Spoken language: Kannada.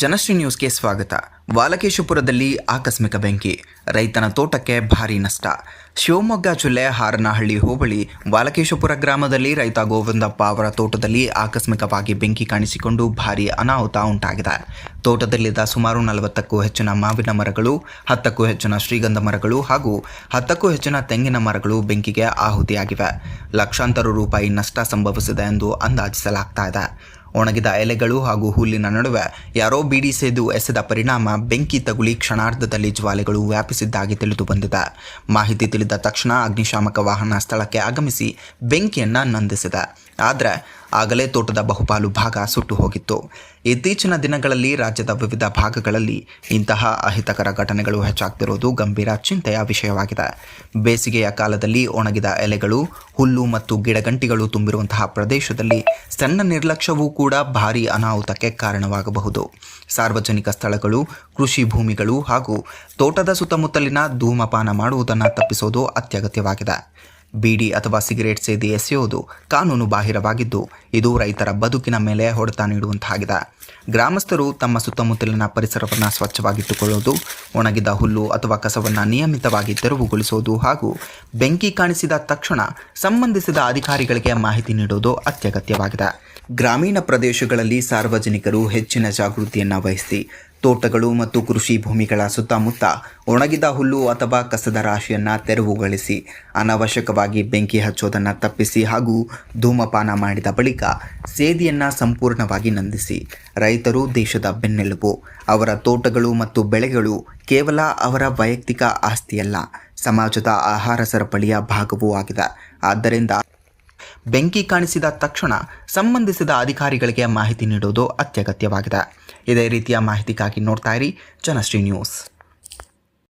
ಜನಶ್ರೀ ನ್ಯೂಸ್ಗೆ ಸ್ವಾಗತ. ವಾಲಕೇಶಪುರದಲ್ಲಿ ಆಕಸ್ಮಿಕ ಬೆಂಕಿ, ರೈತನ ತೋಟಕ್ಕೆ ಭಾರೀ ನಷ್ಟ. ಶಿವಮೊಗ್ಗ ಜಿಲ್ಲೆ ಹಾರನಹಳ್ಳಿ ಹೋಬಳಿ ವಾಲಕೇಶಪುರ ಗ್ರಾಮದಲ್ಲಿ ರೈತ ಗೋವಿಂದಪ್ಪ ಅವರ ತೋಟದಲ್ಲಿ ಆಕಸ್ಮಿಕವಾಗಿ ಬೆಂಕಿ ಕಾಣಿಸಿಕೊಂಡು ಭಾರೀ ಅನಾಹುತ ಉಂಟಾಗಿದೆ. ತೋಟದಲ್ಲಿದ್ದ ಸುಮಾರು 40ಕ್ಕೂ ಹೆಚ್ಚಿನ ಮಾವಿನ ಮರಗಳು, 10ಕ್ಕೂ ಹೆಚ್ಚಿನ ಶ್ರೀಗಂಧ ಮರಗಳು ಹಾಗೂ 10ಕ್ಕೂ ಹೆಚ್ಚಿನ ತೆಂಗಿನ ಮರಗಳು ಬೆಂಕಿಗೆ ಆಹುತಿಯಾಗಿವೆ. ಲಕ್ಷಾಂತರ ರೂಪಾಯಿ ನಷ್ಟ ಸಂಭವಿಸಿದೆ ಎಂದು ಅಂದಾಜಿಸಲಾಗ್ತಾ ಇದೆ. ಒಣಗಿದ ಎಲೆಗಳು ಹಾಗೂ ಹುಲ್ಲಿನ ನಡುವೆ ಯಾರೋ ಬೀಡಿ ಸೇದು ಎಸೆದ ಪರಿಣಾಮ ಬೆಂಕಿ ತಗುಲಿ ಕ್ಷಣಾರ್ಧದಲ್ಲಿ ಜ್ವಾಲೆಗಳು ವ್ಯಾಪಿಸಿದ್ದಾಗಿ ತಿಳಿದು ಬಂದಿದೆ. ಮಾಹಿತಿ ತಿಳಿದ ತಕ್ಷಣ ಅಗ್ನಿಶಾಮಕ ವಾಹನ ಸ್ಥಳಕ್ಕೆ ಆಗಮಿಸಿ ಬೆಂಕಿಯನ್ನು ನಂದಿಸಿದೆ. ಆದರೆ ಆಗಲೇ ತೋಟದ ಬಹುಪಾಲು ಭಾಗ ಸುಟ್ಟು ಹೋಗಿತ್ತು. ಇತ್ತೀಚಿನ ದಿನಗಳಲ್ಲಿ ರಾಜ್ಯದ ವಿವಿಧ ಭಾಗಗಳಲ್ಲಿ ಇಂತಹ ಅಹಿತಕರ ಘಟನೆಗಳು ಹೆಚ್ಚಾಗ್ತಿರುವುದು ಗಂಭೀರ ಚಿಂತೆಯ ವಿಷಯವಾಗಿದೆ. ಬೇಸಿಗೆಯ ಕಾಲದಲ್ಲಿ ಒಣಗಿದ ಎಲೆಗಳು, ಹುಲ್ಲು ಮತ್ತು ಗಿಡಗಂಟಿಗಳು ತುಂಬಿರುವಂತಹ ಪ್ರದೇಶದಲ್ಲಿ ಸಣ್ಣ ನಿರ್ಲಕ್ಷ್ಯವೂ ಕೂಡ ಭಾರೀ ಅನಾಹುತಕ್ಕೆ ಕಾರಣವಾಗಬಹುದು. ಸಾರ್ವಜನಿಕ ಸ್ಥಳಗಳು, ಕೃಷಿ ಭೂಮಿಗಳು ಹಾಗೂ ತೋಟದ ಸುತ್ತಮುತ್ತಲಿನ ಧೂಮಪಾನ ಮಾಡುವುದನ್ನು ತಪ್ಪಿಸೋದು ಅತ್ಯಗತ್ಯವಾಗಿದೆ. ಬೀಡಿ ಅಥವಾ ಸಿಗರೇಟ್ ಸೇದಿ ಎಸೆಯುವುದು ಕಾನೂನು ಬಾಹಿರವಾಗಿದ್ದು, ಇದು ರೈತರ ಬದುಕಿನ ಮೇಲೆ ಹೊಡೆತ ನೀಡುವಂತಾಗಿದೆ. ಗ್ರಾಮಸ್ಥರು ತಮ್ಮ ಸುತ್ತಮುತ್ತಲಿನ ಪರಿಸರವನ್ನು ಸ್ವಚ್ಛವಾಗಿಟ್ಟುಕೊಳ್ಳೋದು, ಒಣಗಿದ ಹುಲ್ಲು ಅಥವಾ ಕಸವನ್ನು ನಿಯಮಿತವಾಗಿ ತೆರವುಗೊಳಿಸೋದು ಹಾಗೂ ಬೆಂಕಿ ಕಾಣಿಸಿದ ತಕ್ಷಣ ಸಂಬಂಧಿಸಿದ ಅಧಿಕಾರಿಗಳಿಗೆ ಮಾಹಿತಿ ನೀಡೋದು ಅತ್ಯಗತ್ಯವಾಗಿದೆ. ಗ್ರಾಮೀಣ ಪ್ರದೇಶಗಳಲ್ಲಿ ಸಾರ್ವಜನಿಕರು ಹೆಚ್ಚಿನ ಜಾಗೃತಿಯನ್ನು ವಹಿಸಿ ತೋಟಗಳು ಮತ್ತು ಕೃಷಿ ಭೂಮಿಗಳ ಸುತ್ತಮುತ್ತ ಒಣಗಿದ ಹುಲ್ಲು ಅಥವಾ ಕಸದ ರಾಶಿಯನ್ನು ತೆರವುಗೊಳಿಸಿ ಅನಾವಶ್ಯಕವಾಗಿ ಬೆಂಕಿ ಹಚ್ಚೋದನ್ನು ತಪ್ಪಿಸಿ ಹಾಗೂ ಧೂಮಪಾನ ಮಾಡಿದ ಬಳಿಕ ಸೇದಿಯನ್ನು ಸಂಪೂರ್ಣವಾಗಿ ನಂದಿಸಿ. ರೈತರು ದೇಶದ ಬೆನ್ನೆಲುಬು. ಅವರ ತೋಟಗಳು ಮತ್ತು ಬೆಳೆಗಳು ಕೇವಲ ಅವರ ವೈಯಕ್ತಿಕ ಆಸ್ತಿಯಲ್ಲ, ಸಮಾಜದ ಆಹಾರ ಸರಪಳಿಯ ಭಾಗವೂ ಆಗಿದೆ. ಆದ್ದರಿಂದ ಬೆಂಕಿ ಕಾಣಿಸಿದ ತಕ್ಷಣ ಸಂಬಂಧಿಸಿದ ಅಧಿಕಾರಿಗಳಿಗೆ ಮಾಹಿತಿ ನೀಡೋದು ಅತ್ಯಗತ್ಯವಾಗಿದೆ. ಇದೇ ರೀತಿಯ ಮಾಹಿತಿಗಾಗಿ ನೋಡ್ತಾ ಇರಿ ಜನಶ್ರೀ ನ್ಯೂಸ್.